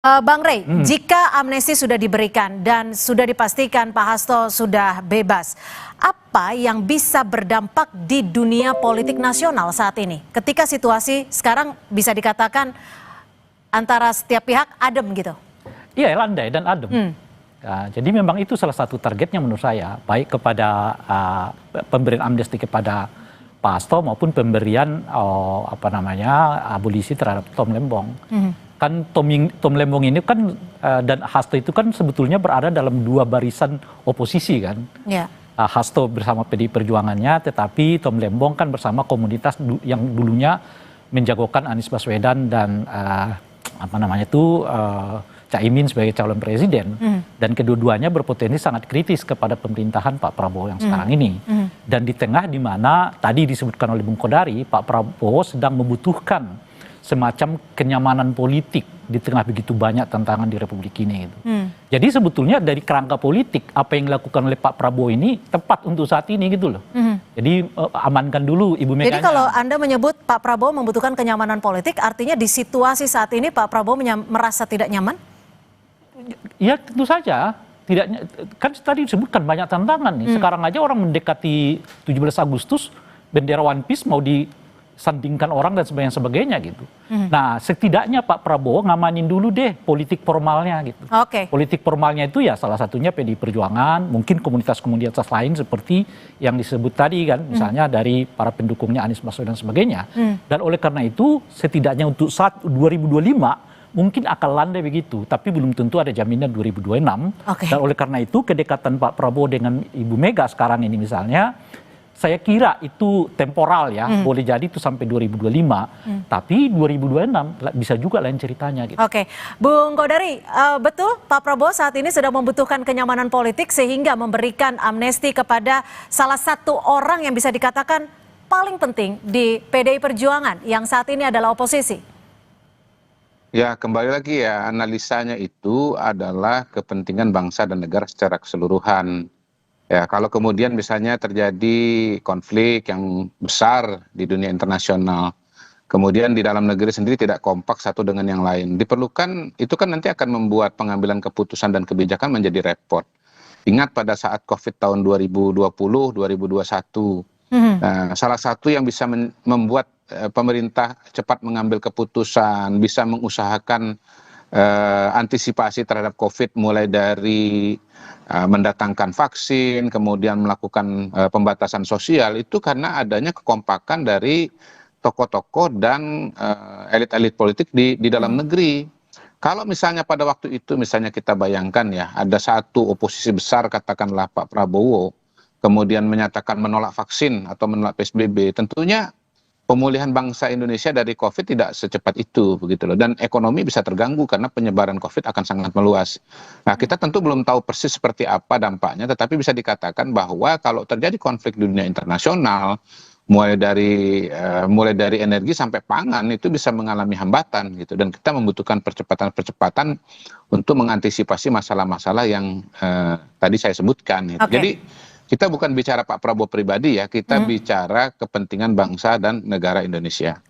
Bang Rey, jika amnesti sudah diberikan dan sudah dipastikan Pak Hasto sudah bebas, apa yang bisa berdampak di dunia politik nasional saat ini? Ketika situasi sekarang bisa dikatakan antara setiap pihak adem gitu. Iya, landai dan adem. Nah, jadi memang itu salah satu targetnya menurut saya, baik kepada pemberian amnesti kepada Pak Hasto maupun pemberian abolisi terhadap Tom Lembong. Kan Tom Lembong ini kan dan Hasto itu kan sebetulnya berada dalam dua barisan oposisi kan. Yeah. Hasto bersama PDI Perjuangannya, tetapi Tom Lembong kan bersama komunitas yang dulunya menjagokan Anies Baswedan dan Caimin sebagai calon presiden. Dan kedua-duanya berpotensi sangat kritis kepada pemerintahan Pak Prabowo yang sekarang ini. Dan di tengah di mana tadi disebutkan oleh Bung Kodari, Pak Prabowo sedang membutuhkan semacam kenyamanan politik di tengah begitu banyak tantangan di Republik ini. Gitu. Jadi sebetulnya dari kerangka politik apa yang dilakukan oleh Pak Prabowo ini tepat untuk saat ini gitu loh. Jadi amankan dulu Ibu Mega. Jadi kalau Anda menyebut Pak Prabowo membutuhkan kenyamanan politik, artinya di situasi saat ini Pak Prabowo merasa tidak nyaman? Ya tentu saja. Kan tadi disebutkan banyak tantangan nih. Sekarang aja orang mendekati 17 Agustus, bendera One Piece mau disandingkan orang dan sebagainya gitu. Nah setidaknya Pak Prabowo ngamanin dulu deh politik formalnya gitu. Politik formalnya itu ya salah satunya PDI Perjuangan, mungkin komunitas-komunitas lain seperti yang disebut tadi kan, misalnya dari para pendukungnya Anies Baswedan dan sebagainya. Dan oleh karena itu setidaknya untuk saat 2025 mungkin akan landai begitu, tapi belum tentu ada jaminan 2026. Dan oleh karena itu kedekatan Pak Prabowo dengan Ibu Mega sekarang ini misalnya, saya kira itu temporal ya, boleh jadi itu sampai 2025, tapi 2026 bisa juga lain ceritanya gitu. Bung Kodari, betul Pak Prabowo saat ini sedang membutuhkan kenyamanan politik sehingga memberikan amnesti kepada salah satu orang yang bisa dikatakan paling penting di PDI Perjuangan yang saat ini adalah oposisi. Ya, kembali lagi ya, analisanya itu adalah kepentingan bangsa dan negara secara keseluruhan. Ya, kalau kemudian misalnya terjadi konflik yang besar di dunia internasional, kemudian di dalam negeri sendiri tidak kompak satu dengan yang lain, diperlukan, itu kan nanti akan membuat pengambilan keputusan dan kebijakan menjadi repot. Ingat pada saat COVID tahun 2020, 2021, nah, salah satu yang bisa membuat pemerintah cepat mengambil keputusan, bisa mengusahakan antisipasi terhadap COVID mulai dari mendatangkan vaksin, kemudian melakukan pembatasan sosial, itu karena adanya kekompakan dari tokoh-tokoh dan elit-elit politik di dalam negeri. Kalau misalnya pada waktu itu, misalnya kita bayangkan ya, ada satu oposisi besar, katakanlah Pak Prabowo, kemudian menyatakan menolak vaksin atau menolak PSBB, tentunya pemulihan bangsa Indonesia dari COVID tidak secepat itu, begitu loh. Dan ekonomi bisa terganggu karena penyebaran COVID akan sangat meluas. Nah, kita tentu belum tahu persis seperti apa dampaknya, tetapi bisa dikatakan bahwa kalau terjadi konflik di dunia internasional, mulai dari energi sampai pangan itu bisa mengalami hambatan gitu. Dan kita membutuhkan percepatan-percepatan untuk mengantisipasi masalah-masalah yang tadi saya sebutkan. Gitu. Jadi kita bukan bicara Pak Prabowo pribadi ya, kita bicara kepentingan bangsa dan negara Indonesia.